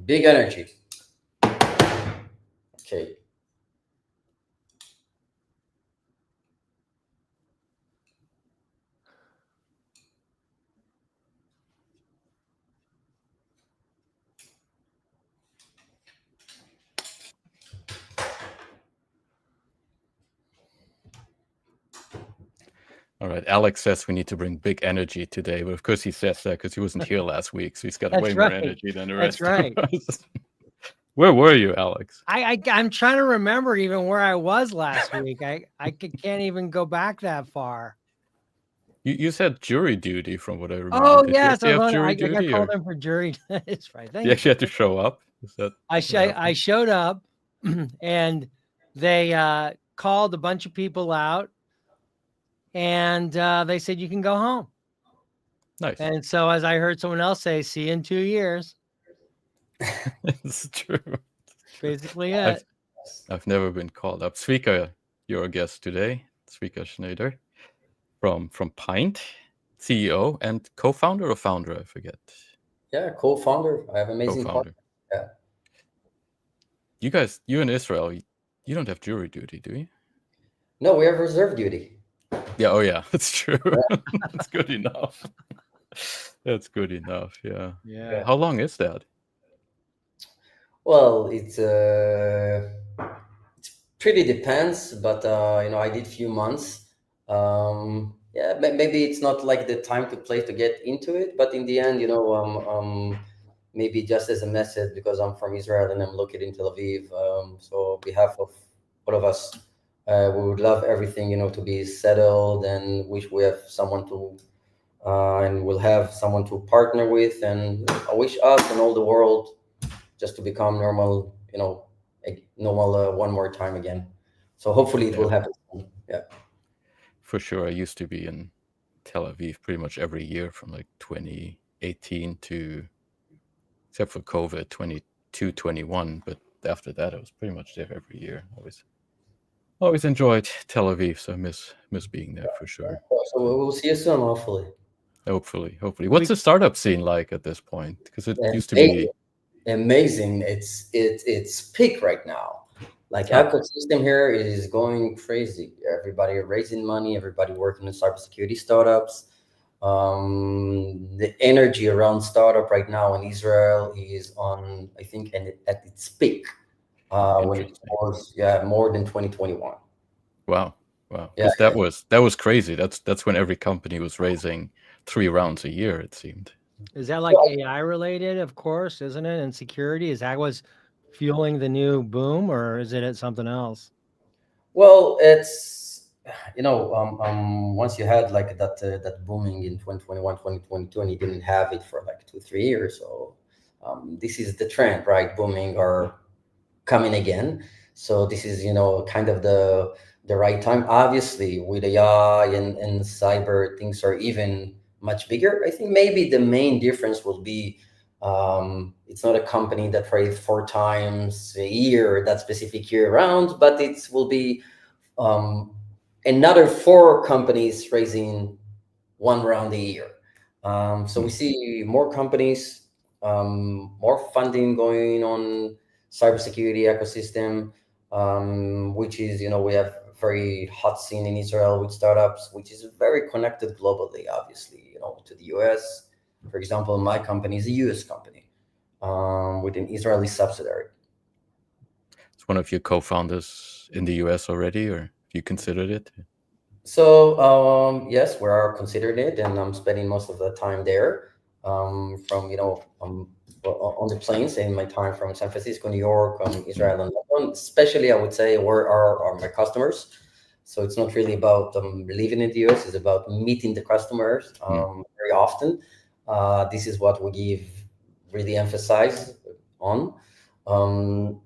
Big energy. Okay. All right. Alex says we need to bring big energy today, but of course he says that because he wasn't here last week, so he's got That's way more right. energy than the That's rest right. of us. Where were you, Alex? I'm trying to remember even where I was last week. I can't even go back that far. You said jury duty, from what I remember. Oh Did you yes, actually have jury I got duty, called or in for jury. It's right. you actually had to show up? Is that I showed up, and they called a bunch of people out, and they said you can go home. Nice. And so, as I heard someone else say, "See you in 2 years." It's true. Basically it. I've never been called up. Tzvika, you're a guest today. Tzvika Shneider from Pynt, CEO and co-founder or founder, I forget. Yeah, co-founder. I have amazing Co-founder. partner. Yeah. You in Israel, you don't have jury duty, do you? No, we have reserve duty. Yeah, oh yeah, that's true. Yeah. That's good enough. That's good enough, yeah. Yeah. How long is that? Well, it's pretty depends, but I did few months. Yeah, maybe it's not like the time to play to get into it, but in the end, maybe just as a message, because I'm from Israel and I'm located in Tel Aviv. So on behalf of all of us, we would love everything, to be settled, and wish we have someone to, and we'll have someone to partner with, and I wish us and all the world just to become normal, normal one more time again. So hopefully it will happen soon. Yeah. For sure. I used to be in Tel Aviv pretty much every year from like 2018 to, except for COVID, 22, 21. But after that, I was pretty much there every year. Always enjoyed Tel Aviv, so I miss being there for sure. So we'll see you soon, hopefully. Hopefully. What's the startup scene like at this point? Because it used to be amazing. It's peak right now. Like ecosystem here is going crazy. Everybody raising money. Everybody working in cybersecurity startups. The energy around startup right now in Israel is on, I think, at its peak. When it was more than 2021. Wow. Because that was crazy. That's when every company was raising 3 rounds a year, it seemed. Is that like AI related? Of course, isn't it? And security, is that what's fueling the new boom, or is it something else? Well, it's once you had like that booming in 2021, 2022, and you didn't have it for like 2-3 years. So this is the trend, right? Booming or coming again. So this is kind of the right time. Obviously, with AI and cyber, things are even much bigger. I think maybe the main difference will be it's not a company that raised 4 times a year that specific year round, but it will be another 4 companies raising 1 round a year. So we see more companies, more funding going on cybersecurity ecosystem, which is, we have very hot scene in Israel with startups, which is very connected globally, obviously, to the US. For example, my company is a US company with an Israeli subsidiary. Is one of your co-founders in the US already, or have you considered it? So yes, we are considering it, and I'm spending most of the time there. From on the planes, in my time from San Francisco, New York, Israel, and London. Especially, I would say, where are my customers. So it's not really about living in the US; it's about meeting the customers very often. This is what we really emphasize on. So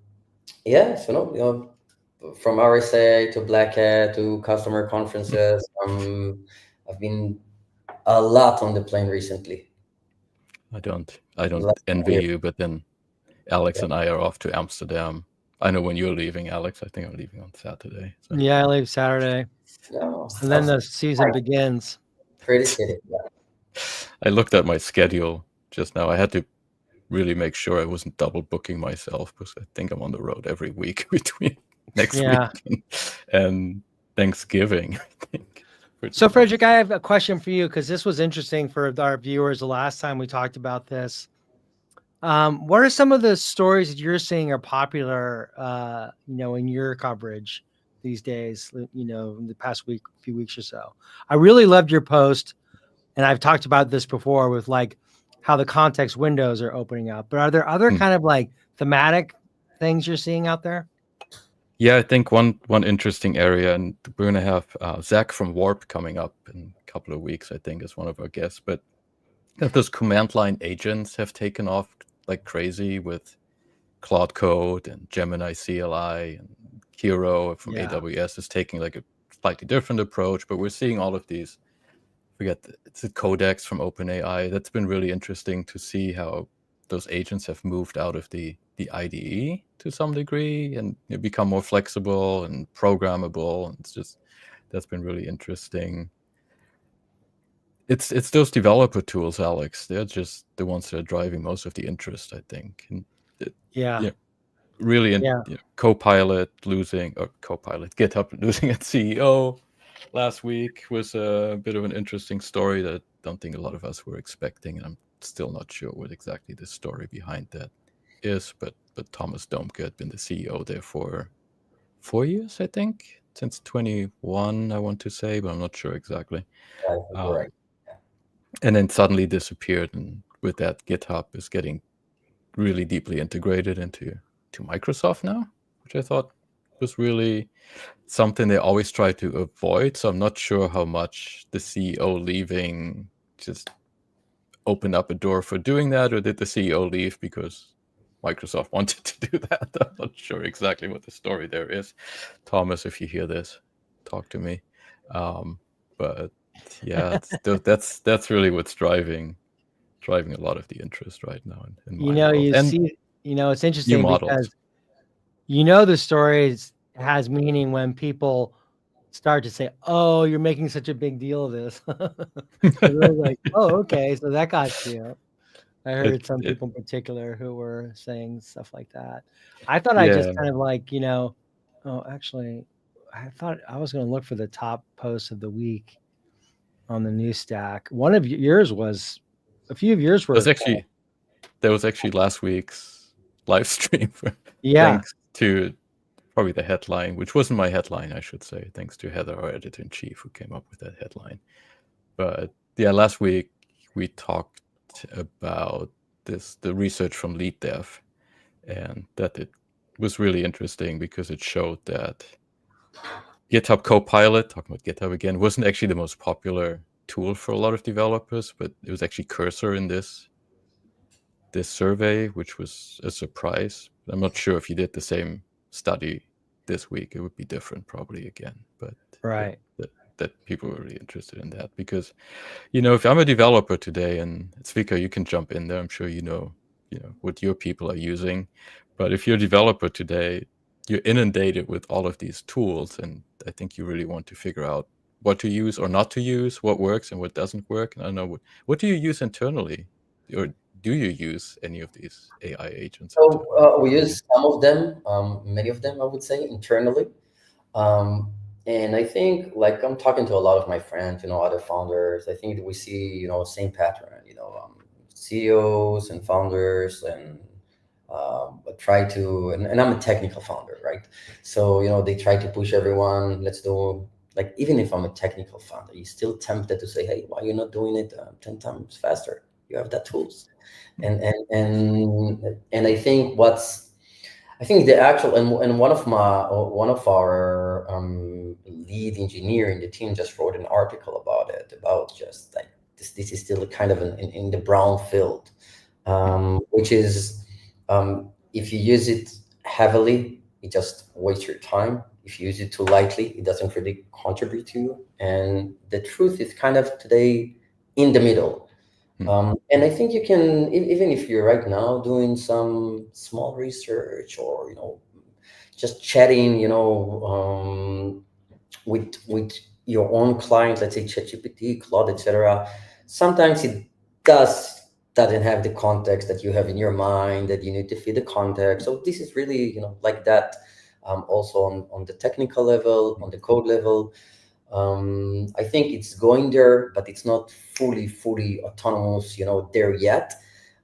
from RSA to Black Hat to customer conferences. I've been a lot on the plane recently. I don't envy you, but then Alex and I are off to Amsterdam. I know when you're leaving, Alex. I think I'm leaving on Saturday. So. Yeah, I leave Saturday. And then the season begins. Pretty city. Yeah. I looked at my schedule just now. I had to really make sure I wasn't double booking myself, because I think I'm on the road every week between next Yeah. week and Thanksgiving, I think. So, Frederic, I have a question for you, because this was interesting for our viewers the last time we talked about this. What are some of the stories that you're seeing are popular, in your coverage these days, in the past few weeks or so? I really loved your post, and I've talked about this before with like how the context windows are opening up, but are there other kind of like thematic things you're seeing out there? Yeah, I think one interesting area, and we're going to have Zach from Warp coming up in a couple of weeks, I think, as one of our guests. But those command line agents have taken off like crazy with Claude Code and Gemini CLI, and Hero from AWS is taking like a slightly different approach. But we're seeing all of these. It's a Codex from OpenAI. That's been really interesting to see how those agents have moved out of the IDE to some degree and become more flexible and programmable. And that's been really interesting. It's those developer tools, Alex. They're just the ones that are driving most of the interest, I think. And really, GitHub losing its CEO last week was a bit of an interesting story that I don't think a lot of us were expecting. And I'm still not sure what exactly the story behind that is. But Thomas Domke had been the CEO there for 4 years, I think, since 21, I want to say, but I'm not sure exactly. Correct. And then suddenly disappeared. And with that, GitHub is getting really deeply integrated into Microsoft now, which I thought was really something they always try to avoid. So I'm not sure how much the CEO leaving just opened up a door for doing that, or did the CEO leave because Microsoft wanted to do that? I'm not sure exactly what the story there is. Thomas, if you hear this, talk to me. But yeah, that's really what's driving a lot of the interest right now in my world. It's interesting because the story has meaning when people start to say, "Oh, you're making such a big deal of this." They're like, "Oh, okay, so that got you." I heard some people in particular who were saying stuff like that. I thought I just kind of like, oh, actually, I thought I was going to look for the top posts of the week on the news stack. One of yours was, a few of yours were. That was actually last week's live stream. Thanks to probably the headline, which wasn't my headline, I should say. Thanks to Heather, our editor-in-chief, who came up with that headline. But yeah, last week we talked about the research from Lead Dev, and that it was really interesting because it showed that GitHub Copilot, talking about GitHub again, wasn't actually the most popular tool for a lot of developers, but it was actually Cursor in this survey, which was a surprise. I'm not sure if you did the same study this week, it would be different probably again. But that people were really interested in that because, if I'm a developer today, and Tzvika, you can jump in there. I'm sure you know what your people are using. But if you're a developer today, you're inundated with all of these tools, and I think you really want to figure out what to use or not to use, what works and what doesn't work. And I don't know what do you use internally, or do you use any of these AI agents? So we use some of them, many of them, I would say, internally. And I think, like, I'm talking to a lot of my friends, other founders. I think that we see, same pattern, CEOs and founders, and try to, and I'm a technical founder, right? So, they try to push everyone. Let's do, like, even if I'm a technical founder, you're still tempted to say, hey, why are you not doing it 10 times faster? You have that tools. And I think the actual, and one of our lead engineer in the team just wrote an article about it, about just like this is still kind of in the brown field, which is, if you use it heavily, it just wastes your time. If you use it too lightly, it doesn't really contribute to you. And the truth is kind of today in the middle. And I think you can, even if you're right now doing some small research, or just chatting, with your own client, let's say ChatGPT, Claude, etc. Sometimes it does doesn't have the context that you have in your mind, that you need to feed the context. So this is really, like that. Also on the technical level, on the code level, I think it's going there, but it's not fully autonomous, there yet.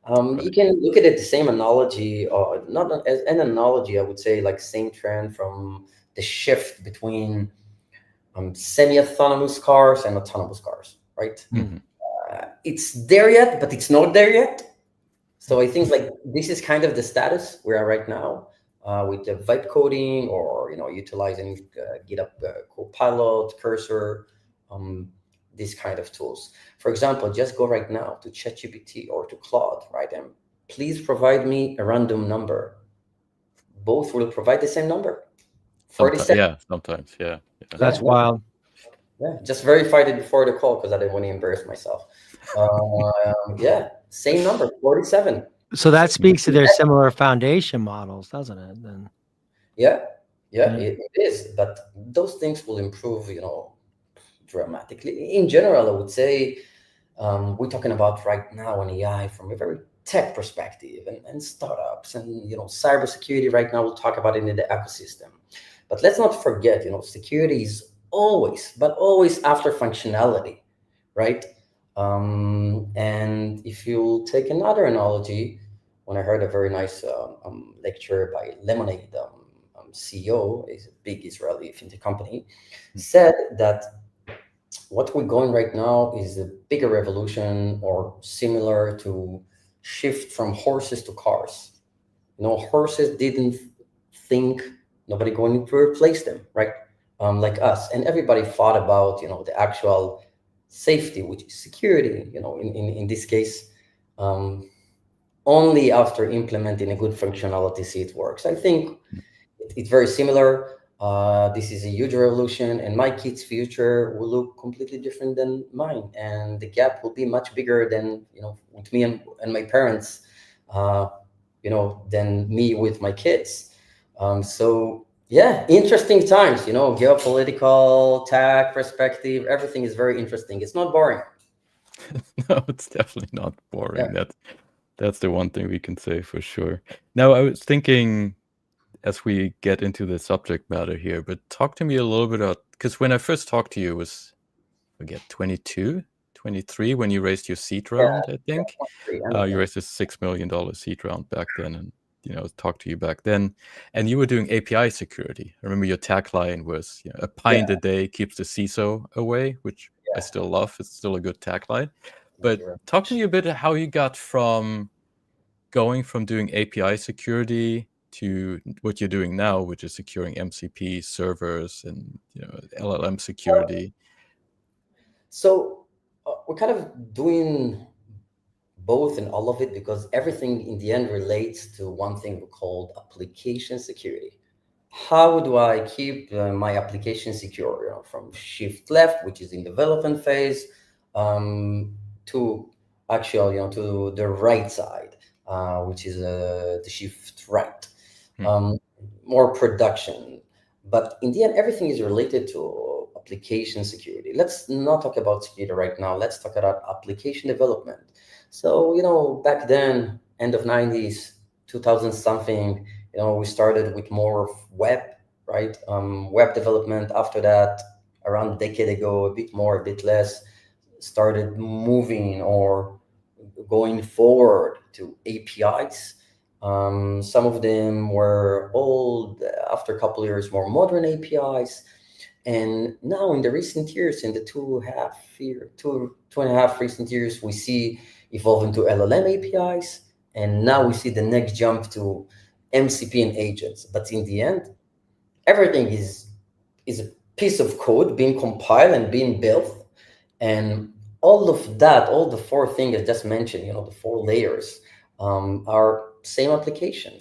You Right. can look at it the same analogy, or not as an analogy, I would say, like same trend from the shift between semi-autonomous cars and autonomous cars, right? Hmm. It's there yet, but it's not there yet. So I think like this is kind of the status we are right now, with the vibe coding, or utilizing GitHub Copilot, Cursor, um, these kind of tools. For example, just go right now to ChatGPT or to Claude, right? And please provide me a random number. Both will provide the same number. Sometimes, 47. yeah, sometimes, yeah, yeah. That's Yeah, wild. yeah. Just verified it before the call because I didn't want to embarrass myself. Yeah, same number, 47. So that So speaks to their similar foundation models, doesn't it? Then yeah, yeah, yeah. it is. But those things will improve, dramatically. In general, I would say, we're talking about right now an AI from a very tech perspective, and startups, and cybersecurity. Right now, we'll talk about it in the ecosystem. But let's not forget, security is always, but always after functionality, right? And if you take another analogy, when I heard a very nice lecture by Lemonade CEO, is a big Israeli fintech company, said that what we're going right now is a bigger revolution, or similar to shift from horses to cars. Horses didn't think nobody going to replace them, right? Like us, and everybody thought about the actual safety, which is security. In this case, um, only after implementing a good functionality, see it works. I think it's very similar. This is a huge revolution, and my kids' future will look completely different than mine, and the gap will be much bigger than with me and my parents, uh, than me with my kids. So yeah, interesting times. Geopolitical, tech perspective, everything is very interesting. It's not boring. No, it's definitely not boring. Yeah. That's the one thing we can say for sure. Now, I was thinking, as we get into the subject matter here, but talk to me a little bit about, because when I first talked to you, it was, I forget, 22, 23, when you raised your seed Yeah. round, I think. Yeah. You raised a $6 million seed round back then, and talked to you back then, and you were doing API security. I remember your tagline was, a pint a day keeps the CISO away, which I still love. It's still a good tagline. But talk to me a bit how you got from going from doing API security to what you're doing now, which is securing MCP servers and LLM security. So we're kind of doing both and all of it, because everything in the end relates to one thing we call application security. How do I keep my application secure, from shift left, which is in development phase, to actual, to the right side, which is the shift right, um, more production. But in the end, everything is related to application security. Let's not talk about security right now. Let's talk about application development. So, back then, end of 90s, 2000 something, we started with more of web, right? Web development. After that, around a decade ago, a bit more, a bit less, started moving or going forward to APIs. Some of them were old, after a couple of years, more modern APIs. And now in the recent years, in the two and a half recent years, we see evolve into LLM APIs. And now we see the next jump to MCP and agents. But in the end, everything is a piece of code being compiled and being built. And all of that, all the four things I just mentioned, the four layers, are same application.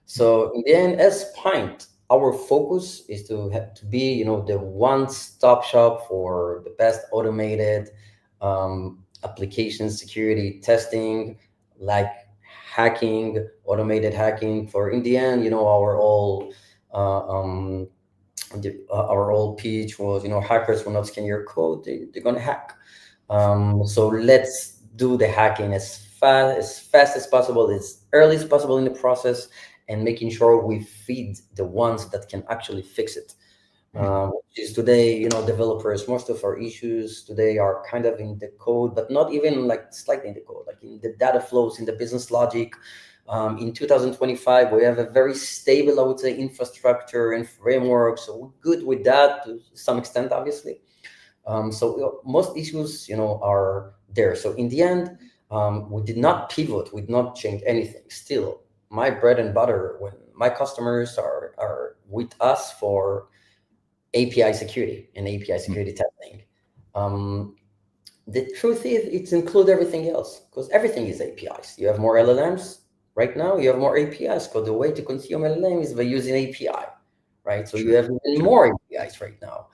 So in the end, as Pynt, our focus is to have to be, the one-stop shop for the best automated application security testing, like hacking, automated hacking. For in the end, our all our old pitch was, hackers will not scan your code; they're gonna hack. So let's do the hacking as fast as possible, as early as possible in the process, and making sure we feed the ones that can actually fix it. Which is today, developers, most of our issues today are kind of in the code, but not even like slightly in the code, like in the data flows, in the business logic. In 2025, we have a very stable, I would say, infrastructure and framework. So we're good with that to some extent, obviously. So most issues, are there. So in the end, we did not pivot, we did not change anything. Still, my bread and butter when my customers are with us for API security and API security testing. The truth is, it's include everything else because everything is APIs. You have more LLMs right now. You have more APIs because the way to consume LLM is by using API, right? So you have even more APIs right now.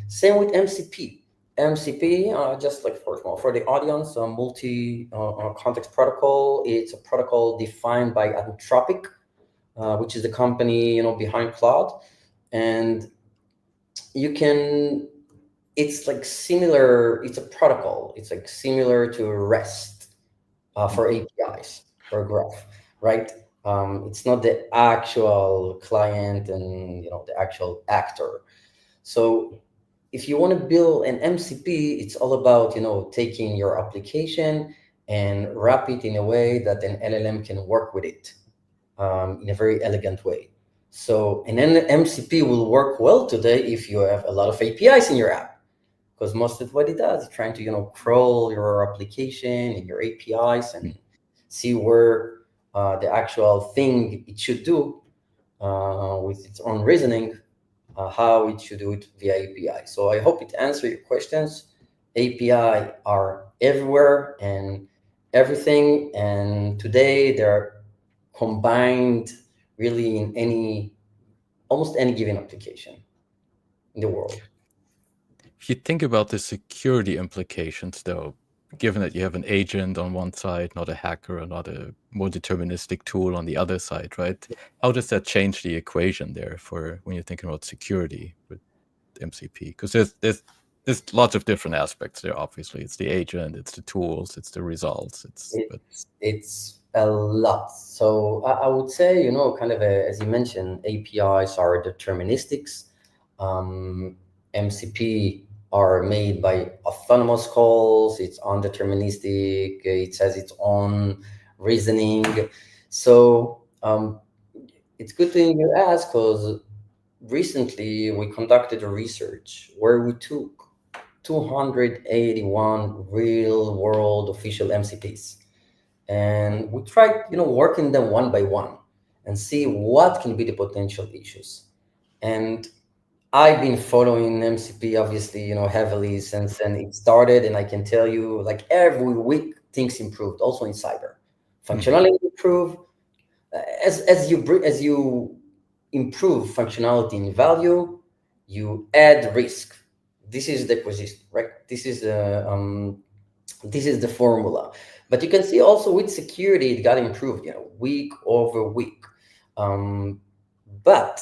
Same with MCP. MCP, just like for the audience, multi context protocol. It's a protocol defined by Anthropic, which is the company behind Claude, and you can. It's like similar. It's a protocol. It's like similar to REST for APIs for graph, right? It's not the actual client and the actual actor. So if you want to build an MCP, it's all about taking your application and wrap it in a way that an LLM can work with it in a very elegant way. So an MCP will work well today if you have a lot of APIs in your app, because most of what it does is trying to crawl your application and your APIs and see where the actual thing it should do with its own reasoning, how it should do it via API. So I hope it answers your questions. API are everywhere and everything, and today they're combined really in almost any given application in the world. If you think about the security implications, though, given that you have an agent on one side, not a hacker, or not a more deterministic tool on the other side, right? How does that change the equation there for when you're thinking about security with MCP? Because there's lots of different aspects there. Obviously, it's the agent, it's the tools, it's the results. It's a lot. So I would say, kind of as you mentioned, APIs are deterministics. MCP are made by autonomous calls. It's undeterministic. It has its own reasoning. So it's good thing you ask, because recently we conducted a research where we took 281 real world official MCPs, and we tried working them one by one and see what can be the potential issues. And I've been following MCP obviously heavily since then it started, and I can tell you, like, every week things improved. Also in cyber, functionality improved. As you improve functionality and value, you add risk. This is the acquisition, right? This is the formula. But you can see also with security, it got improved, week over week. But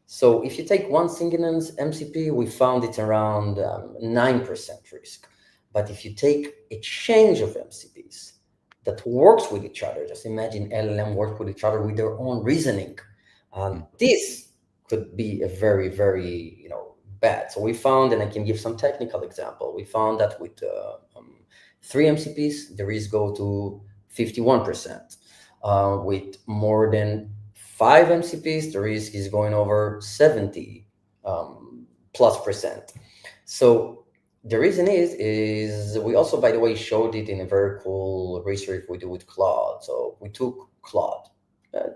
so if you take one single MCP, we found it's around 9% risk. But if you take a change of MCPs that works with each other, just imagine LLM works with each other with their own reasoning. This could be a very, very, bad. So we found, and I can give some technical example, we found that with 3 MCPs, the risk go to 51%. With more than 5 MCPs, the risk is going over 70 plus percent. So the reason is we also, by the way, showed it in a very cool research we do with Claude. So we took Claude,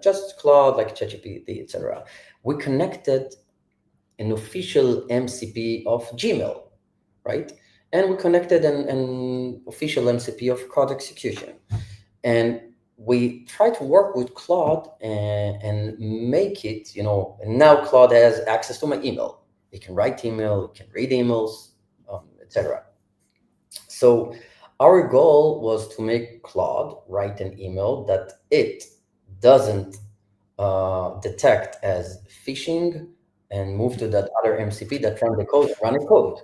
just Claude, like ChatGPT, etc. We connected an official MCP of Gmail, right? And we connected an official MCP of code execution. And we try to work with Claude and make it, and now Claude has access to my email. It can write email, it can read emails, etc. So our goal was to make Claude write an email that it doesn't detect as phishing and move to that other MCP that run the code, run a code.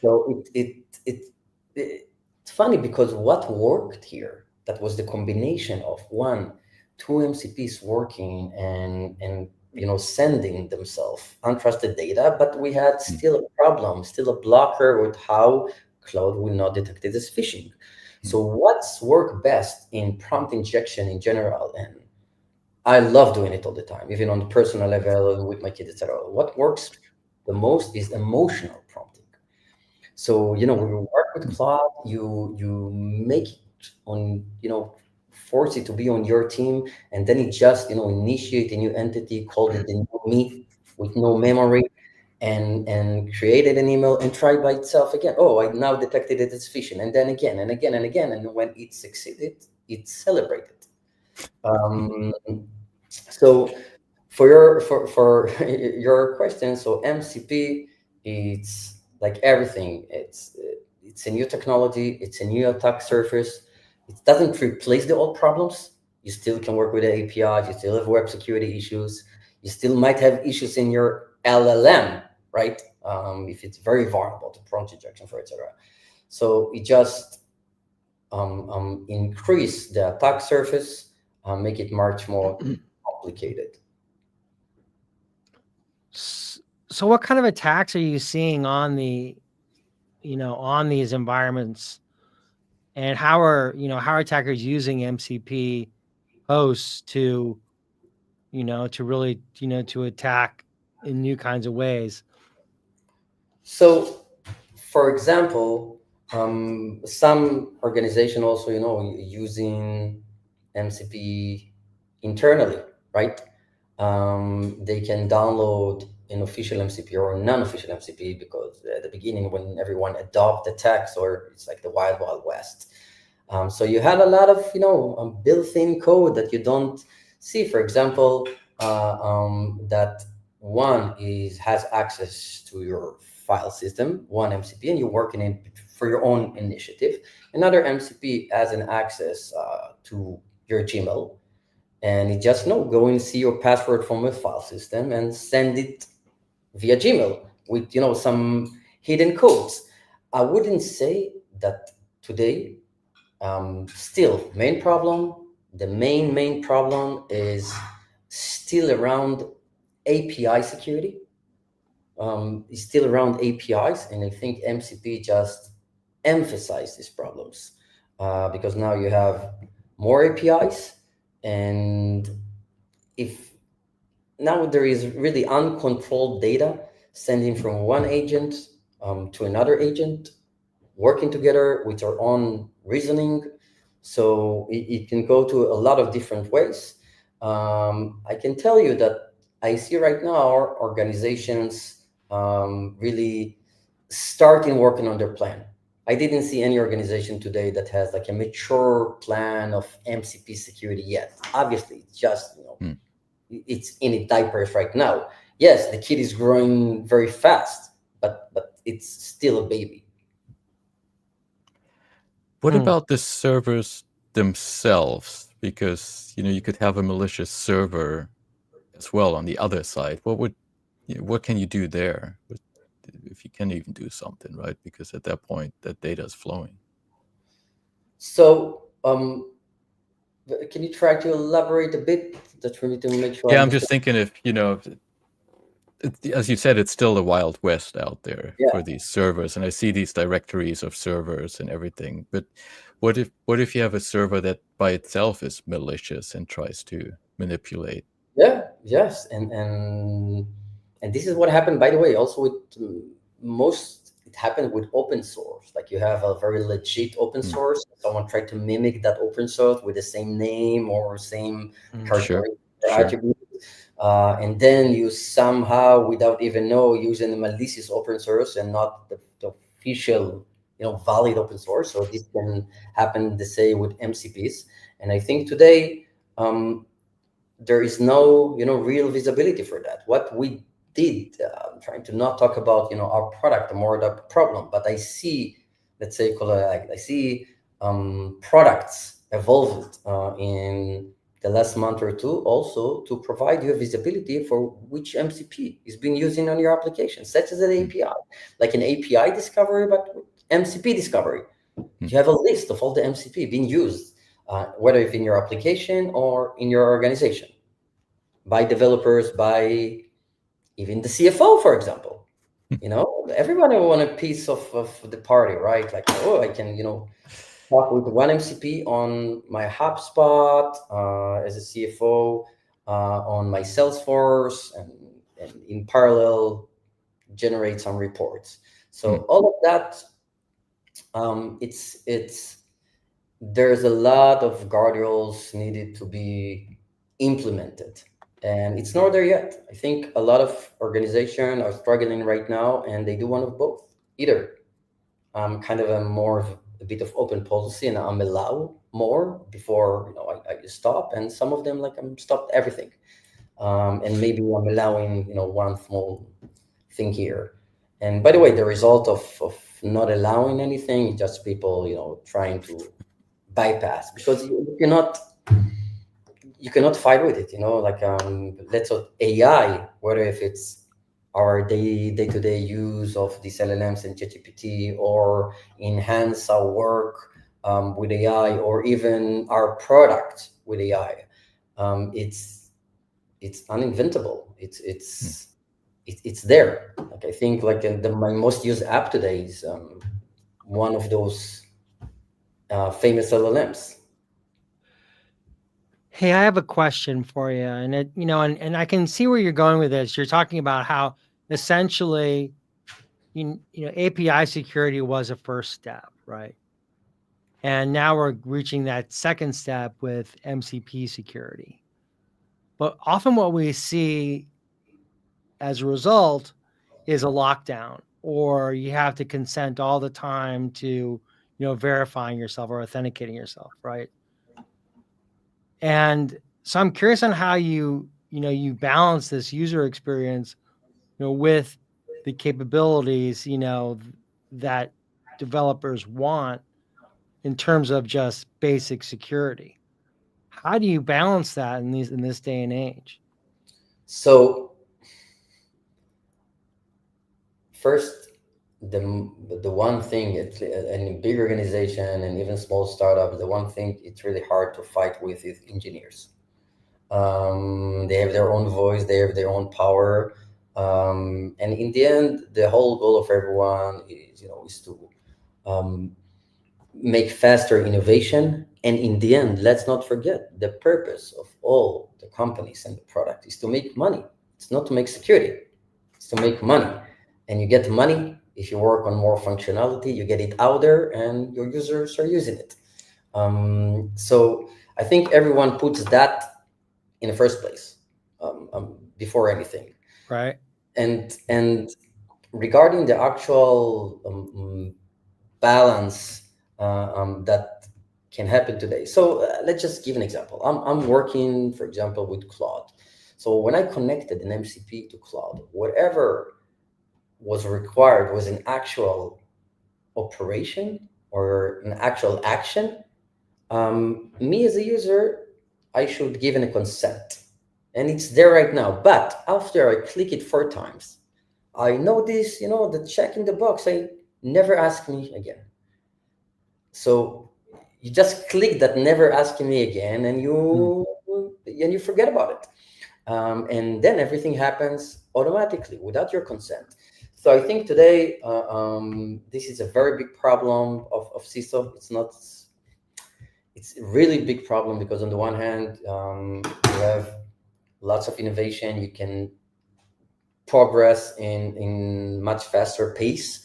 So it's funny because what worked here that was the combination of one, two MCPs working and sending themselves untrusted data, but we had still a problem, still a blocker with how cloud will not detect it as phishing. So what's work best in prompt injection in general? And I love doing it all the time, even on the personal level with my kids, etc. What works the most is emotional prompting. So when you work with Claude, you make it on force it to be on your team, and then it just initiate a new entity called it the new me with no memory, and created an email and tried by itself again. Oh, I now detected it as phishing, and then again and again and again, and when it succeeded, it celebrated. Um, so for your question, so MCP, it's like everything. It's a new technology. It's a new attack surface. It doesn't replace the old problems. You still can work with the APIs. You still have web security issues. You still might have issues in your LLM, right? If it's very vulnerable to prompt injection, for etc. So it just increase the attack surface, make it much more complicated. So what kind of attacks are you seeing on on these environments, and how are attackers using MCP hosts to really to attack in new kinds of ways? So, for example, some organization also using MCP internally, right? They can download an official MCP or a non-official MCP, because at the beginning, when everyone adopt the text, or it's like the wild wild west. So you have a lot of built-in code that you don't see. For example, that one has access to your file system, one MCP, and you're working in for your own initiative. Another MCP has an access to your Gmail, and it just go and see your password from a file system and send it via Gmail with some hidden codes. I wouldn't say that today. Still, the main problem is still around API security. It's still around APIs, and I think MCP just emphasized these problems because now you have more APIs, and if now there is really uncontrolled data sending from one agent to another agent, working together with our own reasoning. So it can go to a lot of different ways. I can tell you that I see right now our organizations really starting working on their plan. I didn't see any organization today that has like a mature plan of MCP security yet. Obviously, it's just it's in its diapers right now. Yes, the kid is growing very fast, but it's still a baby. What about the servers themselves? Because you could have a malicious server as well on the other side. What can you do there if you can even do something, right? Because at that point, that data is flowing. So, can you try to elaborate a bit? That for me to make sure. Yeah, I'm just thinking if as you said, it's still the Wild West out there for these servers, and I see these directories of servers and everything. But what if you have a server that by itself is malicious and tries to manipulate? Yes, and this is what happened, by the way, also with it happened with open source. Like you have a very legit open source. Someone tried to mimic that open source with the same name or same characteristic or attribute. And then you somehow, without even using the malicious open source and not the official, valid open source. So this can happen the same with MCPs. And I think today, there is no, real visibility for that. What we did, I'm trying to not talk about, our product, more the problem, but I see, let's say, I see products evolved in the last month or two, also to provide you a visibility for which MCP is being used on your application, such as an API, like an API discovery, but MCP discovery. You have a list of all the MCP being used. whether it's in your application or in your organization, by developers, by even the CFO, for example. Everybody want a piece of the party, right? Like, oh, I can, talk with one MCP on my HubSpot as a CFO, on my Salesforce, and in parallel generate some reports. So all of that, there's a lot of guardrails needed to be implemented, and it's not there yet. I think a lot of organizations are struggling right now, and they do one of both. Either I'm kind of a bit of open policy, and I'm allow more before I just stop, and some of them, like, I'm stopped everything, and maybe I'm allowing one small thing here. And by the way, the result of not allowing anything is just people trying to bypass, because you cannot fight with it. Like, let's say AI, whether if it's our day-to-day use of these LLMs and ChatGPT, or enhance our work with AI, or even our product with AI, it's uninventable. It's there. Like, I think, like, my most used app today is one of those famous LLMs. Hey, I have a question for you, and and I can see where you're going with this. You're talking about how essentially, API security was a first step, right? And now we're reaching that second step with MCP security. But often what we see as a result is a lockdown, or you have to consent all the time to, verifying yourself or authenticating yourself, right? And so I'm curious on how you balance this user experience, with the capabilities, that developers want in terms of just basic security. How do you balance that in this day and age? So first, the one thing, in a big organization and even small startup, the one thing it's really hard to fight with is engineers. They have their own voice, they have their own power, and in the end, the whole goal of everyone is to make faster innovation. And in the end, let's not forget, the purpose of all the companies and the product is to make money. It's not to make security, it's to make money. And you get money if you work on more functionality, you get it out there, and your users are using it. So I think everyone puts that in the first place, before anything. Right. And regarding the actual balance that can happen today. So let's just give an example. I'm working, for example, with Claude. So when I connected an MCP to Claude, whatever was required was an actual operation or an actual action. Me as a user, I should give in a consent, and it's there right now. But after I click it 4 times, I notice, the check in the box, I never ask me again. So you just click that never asking me again, and you forget about it. And then everything happens automatically without your consent. So I think today, this is a very big problem of CISO. It's a really big problem, because on the one hand, you have lots of innovation. You can progress in much faster pace.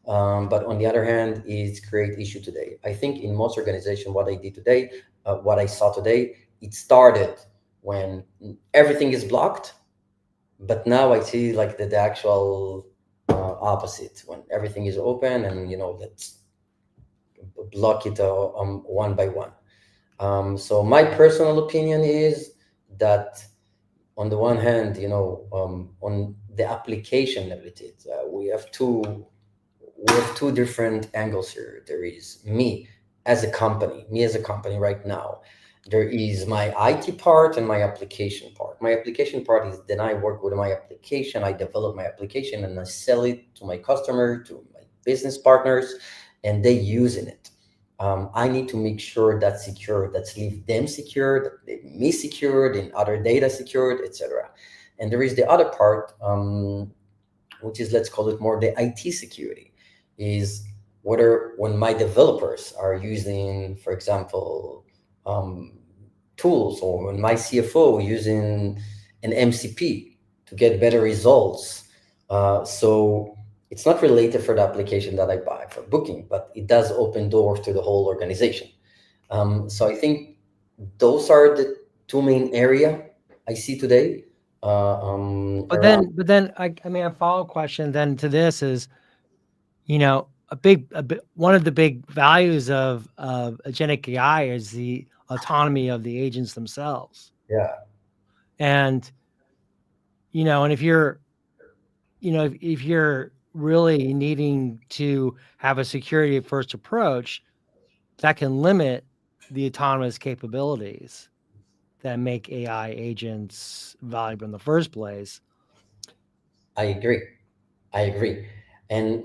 But on the other hand, it's create issue today. I think in most organizations, what I saw today, it started when everything is blocked, but now I see, like, the actual opposite, when everything is open, and let's block it one by one. So my personal opinion is that, on the one hand, on the application level, we have two different angles here. There is me as a company right now. There is my IT part and my application part. My application part is, then I work with my application, I develop my application, and I sell it to my customer, to my business partners, and they using it. I need to make sure that's secure, that's leave them secured, me secured, and other data secured, etc. And there is the other part, which is, let's call it more the IT security, is whether when my developers are using, for example, um, tools, or when my CFO using an MCP to get better results. So it's not related for the application that I buy for booking, but it does open doors to the whole organization. So I think those are the two main area I see today. But then, I mean, a follow-up question then to this is, one of the big values of agentic AI is the autonomy of the agents themselves. Yeah. And, and if you're, if you're really needing to have a security first approach, that can limit the autonomous capabilities that make AI agents valuable in the first place. I agree. And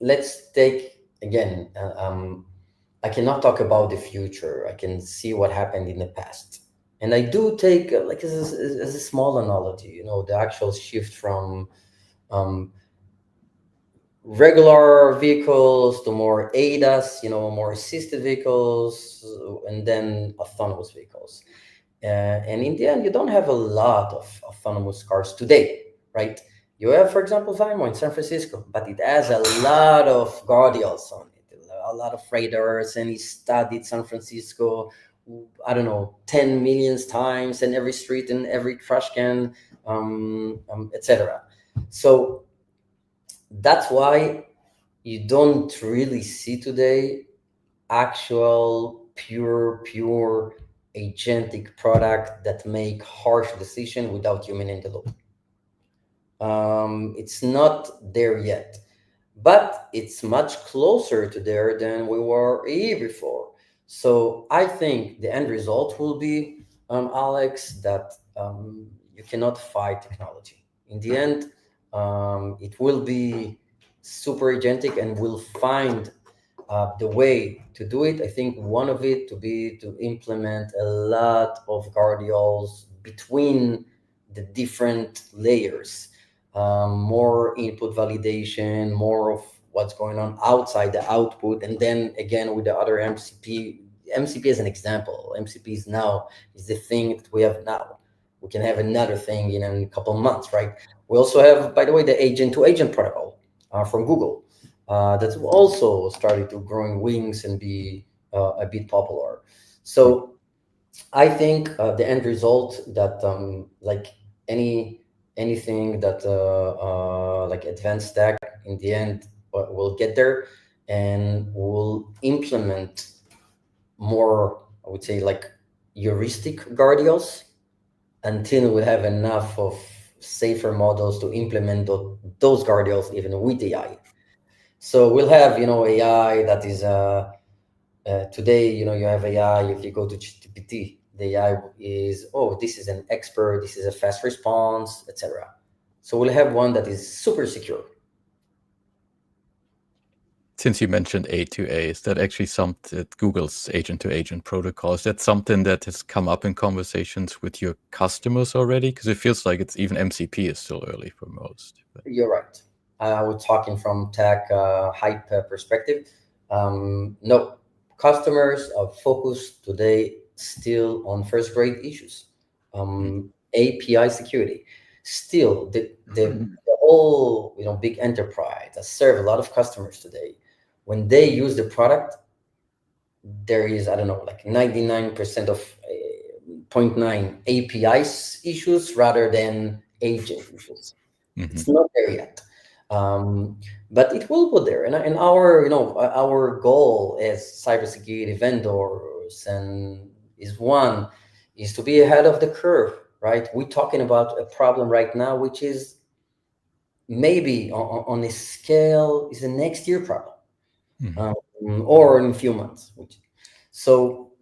let's take again. I cannot talk about the future. I can see what happened in the past, and I do take like as a small analogy. The actual shift from um, regular vehicles to more ADAS, more assisted vehicles, and then autonomous vehicles. And in the end, you don't have a lot of autonomous cars today, right? You have, for example, Waymo in San Francisco, but it has a lot of guardrails on it, a lot of radars, and he studied San Francisco, I don't know, 10 million times, and every street and every trash can, etc. So that's why you don't really see today actual pure agentic product that make harsh decision without human in the loop. It's not there yet, but it's much closer to there than we were a year before. So I think the end result will be, Alex, that you cannot fight technology. In the end, it will be super agentic, and will find the way to do it. I think one of it to be to implement a lot of guardrails between the different layers, more input validation, more of what's going on outside the output, and then again with the other MCP. MCP as an example, MCP is the thing that we have now. We can have another thing in a couple of months, right? We also have, by the way, the agent-to-agent protocol from Google that's also started to growing wings and be a bit popular. So I think the end result that like anything that like advanced tech in the end will get there, and will implement more, I would say, like heuristic guardrails until we have enough of safer models to implement those guardrails even with AI. So we'll have AI that is today, you have AI. If you go to GPT, the AI is, oh, this is an expert, this is a fast response, etc. So we'll have one that is super secure. Since you mentioned A2A, is that actually something, Google's agent-to-agent protocol, is that something that has come up in conversations with your customers already? Because it feels like it's even MCP is still early for most. But. You're right. We're talking from tech hype perspective. No, customers are focused today still on first grade issues, API security. Still, the whole big enterprise that serve a lot of customers today, when they use the product, there is, I don't know, like 99% of 0.9 APIs issues rather than agent issues. It's not there yet, but it will go there. And our goal as cybersecurity vendors and is to be ahead of the curve, right? We're talking about a problem right now, which is maybe on a scale is a next year problem, or in a few months. So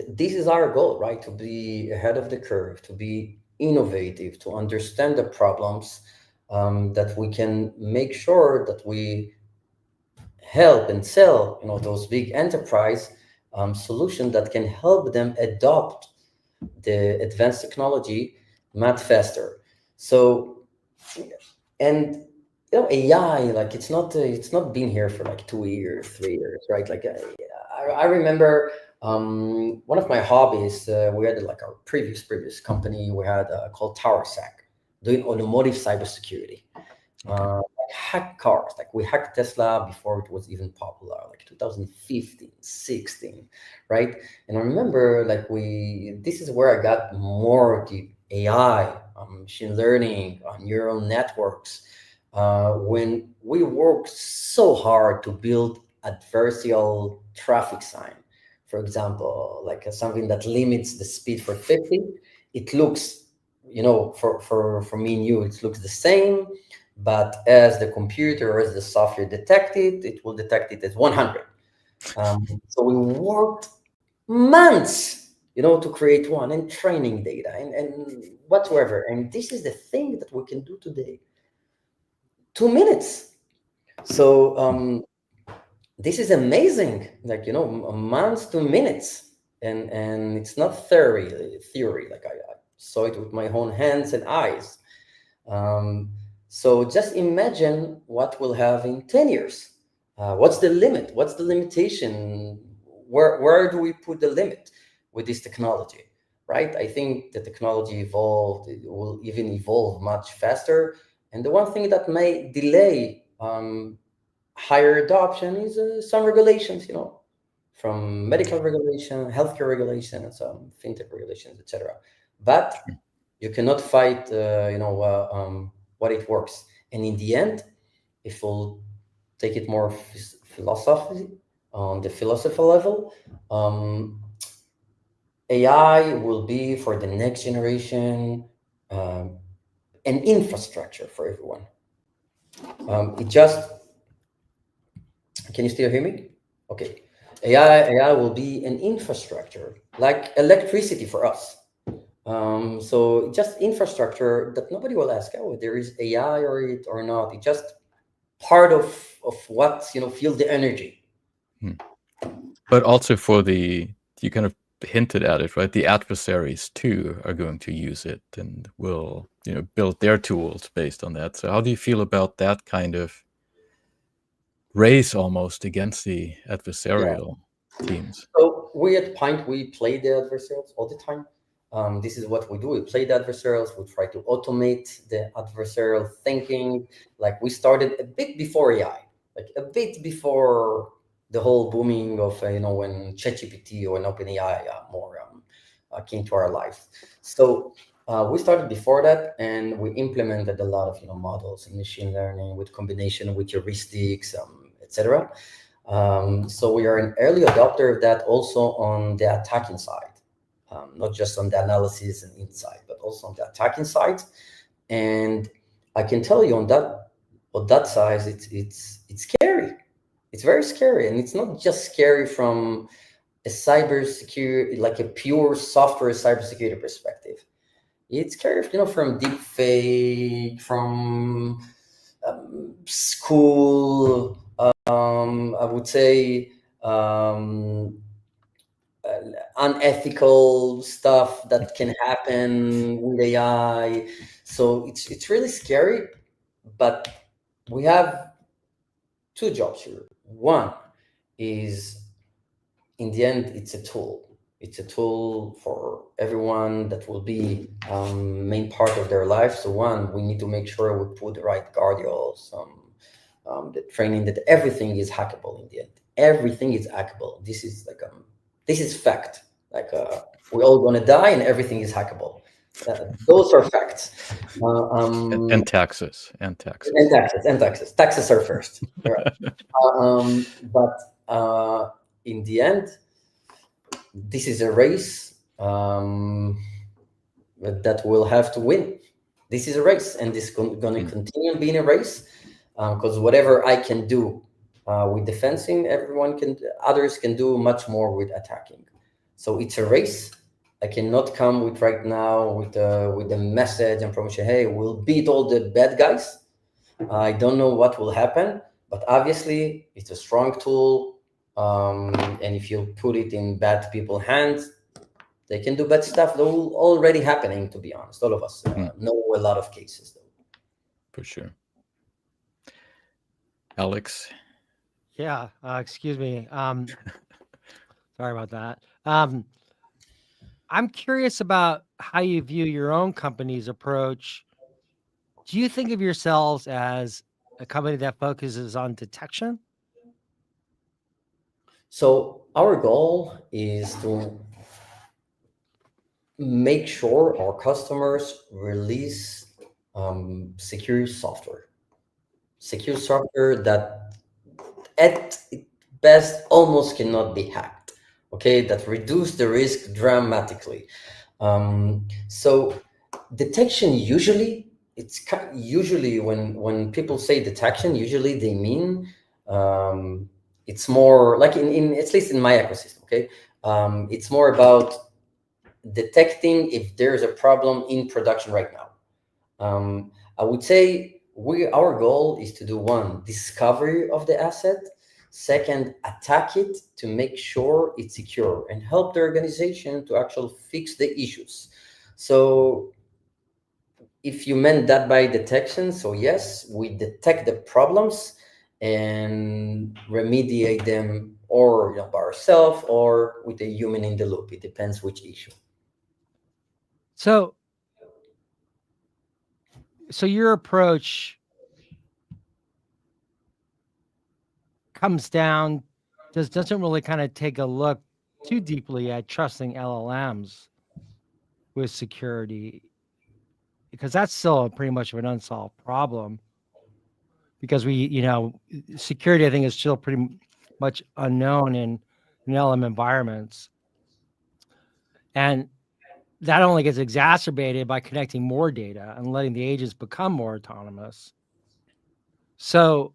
this is our goal, right? To be ahead of the curve, to be innovative, to understand the problems, that we can make sure that we help and sell, those big enterprise solution that can help them adopt the advanced technology much faster. So, and AI, like it's not been here for like 2 years, 3 years, right? Like I remember one of my hobbies. We had like our previous company we had called TowerSec, doing automotive cybersecurity. Like hack cars, like we hacked Tesla before it was even popular, like 2015, 16, right? And I remember like this is where I got more the AI, machine learning, neural networks, when we worked so hard to build adversarial traffic sign. For example, like something that limits the speed for 50, it looks, for me and you, it looks the same, but as the computer or as the software detect it, it will detect it as 100. So we worked months, to create one, and training data and whatsoever. And this is the thing that we can do today. 2 minutes. So this is amazing. Like, months to minutes. And it's not theory. Like I saw it with my own hands and eyes. So just imagine what we'll have in 10 years. What's the limit? What's the limitation? Where do we put the limit with this technology, right? I think the technology evolved, it will even evolve much faster. And the one thing that may delay higher adoption is some regulations, from medical regulation, healthcare regulation, and some fintech regulations, etc. But you cannot fight, what it works. And in the end, if we'll take it more philosophy on the philosophical level, AI will be for the next generation an infrastructure for everyone. It just Can you still hear me? Okay. AI will be an infrastructure like electricity for us. So just infrastructure that nobody will ask, oh, there is AI or not. It's just part of what, fuel the energy. But also you kind of hinted at it, right? The adversaries too are going to use it and will, build their tools based on that. So how do you feel about that kind of race almost against the adversarial teams? So we at Pynt, we play the adversarials all the time. This is what we do. We play the adversarials. We try to automate the adversarial thinking. Like we started a bit before AI, like a bit before the whole booming of, when ChatGPT or an OpenAI more came to our life. So we started before that, and we implemented a lot of, models and machine learning with combination with heuristics, etc. So we are an early adopter of that also on the attacking side, not just on the analysis and insight, but also on the attacking side. And I can tell you on that side, it's scary. It's very scary, and it's not just scary from a cybersecurity, like a pure software cybersecurity perspective. It's scary, from deep fake, from school. I would say unethical stuff that can happen with AI. So it's really scary, but we have two jobs here. One is, in the end, it's a tool. It's a tool for everyone that will be main part of their life. So one, we need to make sure we put the right guardrails, the training that everything is hackable in the end. Everything is hackable. This is fact. Like we're all gonna die and everything is hackable. Those are facts. And taxes. And taxes. Taxes are first. Right. But in the end, this is a race that we'll have to win. This is a race, and this is going to continue being a race, because whatever I can do with defending, others can do much more with attacking. So it's a race. I cannot come with right now with the message and promotion, hey, we'll beat all the bad guys. I don't know what will happen, But obviously, it's a strong tool, and if you put it in bad people's hands, they can do bad stuff. They're already happening, to be honest. All of us know a lot of cases, though. For sure. Alex? Yeah, excuse me. Sorry about that. I'm curious about how you view your own company's approach. Do you think of yourselves as a company that focuses on detection? So our goal is to make sure our customers release secure software that at best almost cannot be hacked, okay, that reduce the risk dramatically. So detection, usually usually when people say detection, usually they mean it's more like in at least in my ecosystem, okay, it's more about detecting if there's a problem in production right now. I would say our goal is to do one, discovery of the asset. Second, attack it to make sure it's secure and help the organization to actually fix the issues. So if you meant that by detection, so yes, we detect the problems and remediate them, or by ourselves or with a human in the loop. It depends which issue. So your approach comes down, doesn't really kind of take a look too deeply at trusting LLMs with security, because that's still pretty much of an unsolved problem. Because security, I think, is still pretty much unknown in LLM environments, and that only gets exacerbated by connecting more data and letting the agents become more autonomous. So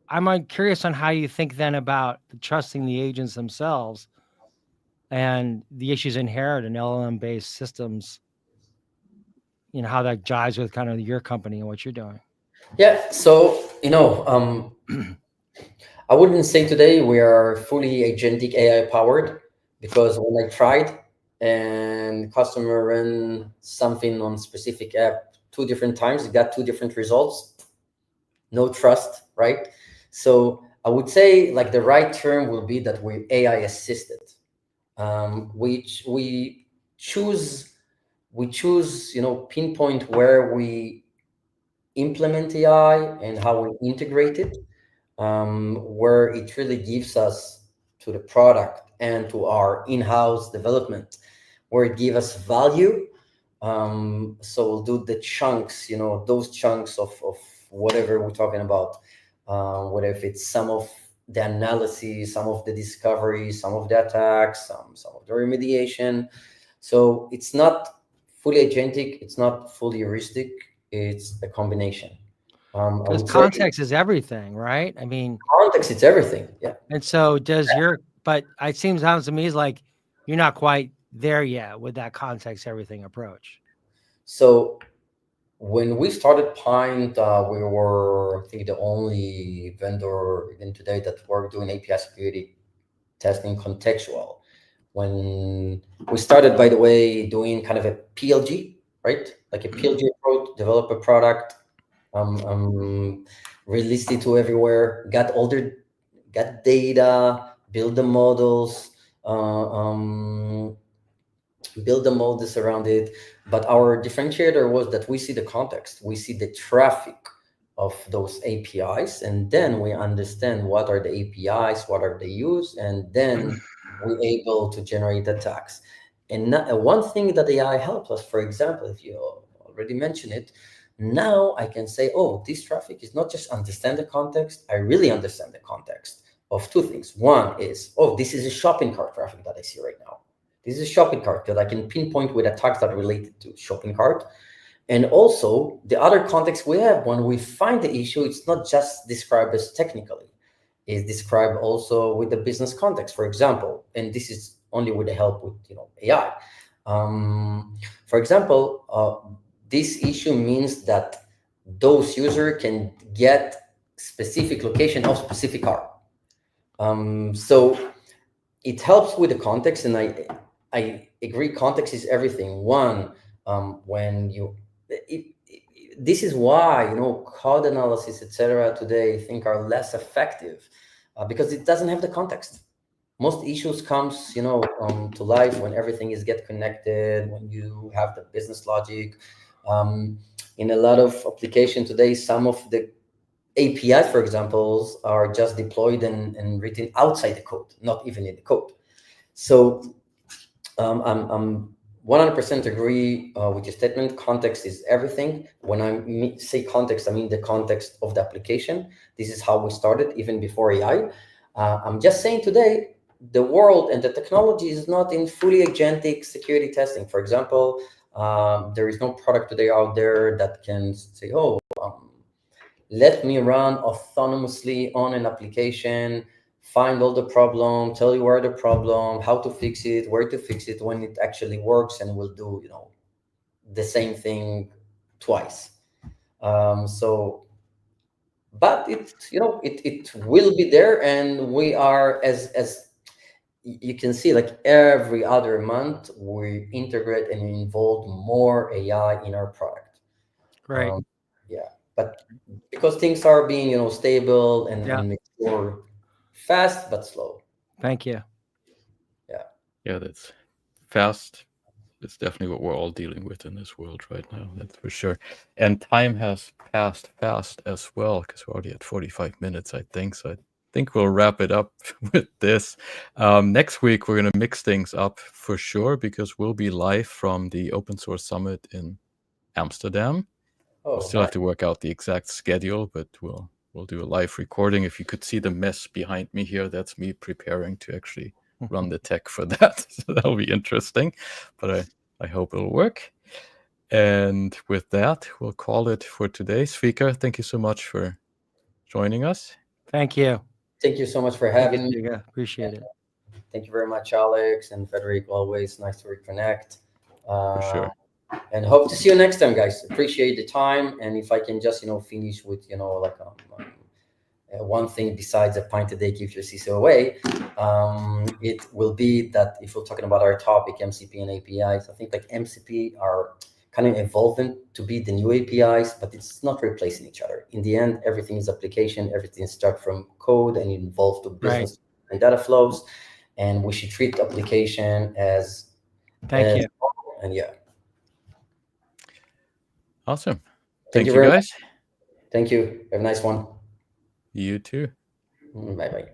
I'm curious on how you think then about trusting the agents themselves and the issues inherent in LLM-based systems, how that jives with kind of your company and what you're doing. Yeah, so I wouldn't say today we are fully agentic AI powered, because when I tried and customer ran something on specific app 2 different times, it got 2 different results. No trust, right? So I would say like the right term will be that we're AI assisted, which we choose pinpoint where we implement AI and how we integrate it, where it really gives us to the product and to our in-house development, where it gives us value. So we'll do the chunks, those chunks of whatever we're talking about, whether if it's some of the analysis, some of the discovery, some of the attacks, some of the remediation. So it's not fully agentic, it's not fully heuristic, it's a combination. Because context is everything, right? I mean, context, it's everything. Yeah. And so but it sounds to me is like you're not quite there yet with that context everything approach. So when we started Pynt, we were, I think, the only vendor even today that were doing API security testing contextual. When we started, by the way, doing kind of a PLG, right? Like a PLG approach, develop a product, released it to everywhere, got data, build the models, build the models around it. But our differentiator was that we see the context, we see the traffic of those APIs, and then we understand what are the APIs, what are they used, and then we're able to generate attacks. And one thing that AI helps us, for example, if you already mentioned it, now I can say, oh, this traffic is not just understand the context, I really understand the context of 2 things. One is, oh, this is a shopping cart traffic that I see right now. This is a shopping cart that I can pinpoint with attacks that are related to shopping cart. And also the other context we have when we find the issue, it's not just described as technically, it's described also with the business context, for example. And this is only with the help with AI. For example, this issue means that those user can get specific location of specific car. So it helps with the context, and I agree. Context is everything. One, when you, this is why code analysis, etc. today I think are less effective because it doesn't have the context. Most issues comes to life when everything is get connected, when you have the business logic. In a lot of application today, some of the APIs, for example, are just deployed and written outside the code, not even in the code. So I'm 100% agree with your statement. Context is everything. When I say context, I mean the context of the application. This is how we started, even before AI. I'm just saying today, the world and the technology is not in fully agentic security testing. For example, there is no product today out there that can say, oh, let me run autonomously on an application, find all the problem, tell you where the problem, how to fix it, where to fix it when it actually works, and will do the same thing twice. So, but it will be there, and we are as you can see, like every other month, we integrate and involve more AI in our product. Right. Yeah, but because things are being stable and mature, fast but slow. Thank you. Yeah, that's fast. It's definitely what we're all dealing with in this world right now, that's for sure. And time has passed fast as well, because we're already at 45 minutes, I think. So I think we'll wrap it up with this. Next week, we're going to mix things up for sure, because we'll be live from the Open Source Summit in Amsterdam. We'll still have to work out the exact schedule, but we'll do a live recording. If you could see the mess behind me here, that's me preparing to actually run the tech for that. So that'll be interesting, but I hope it'll work. And with that, we'll call it for today. Tzvika, thank you so much for joining us. Thank you. Thank you so much for having me. Appreciate it. Thank you very much, Alex and Frederic. Always nice to reconnect. For sure. And hope to see you next time, guys. Appreciate the time. And if I can just finish with like one thing besides a pint a day keeps your CISO away, it will be that if we're talking about our topic, MCP and APIs, I think like MCP are kind of evolving to be the new APIs, but it's not replacing each other. In the end, everything is application, everything starts from code and involved to business and data flows. And we should treat application as Thank you. And yeah. Awesome. Thank you guys. Thank you. Have a nice one. You too. Bye-bye.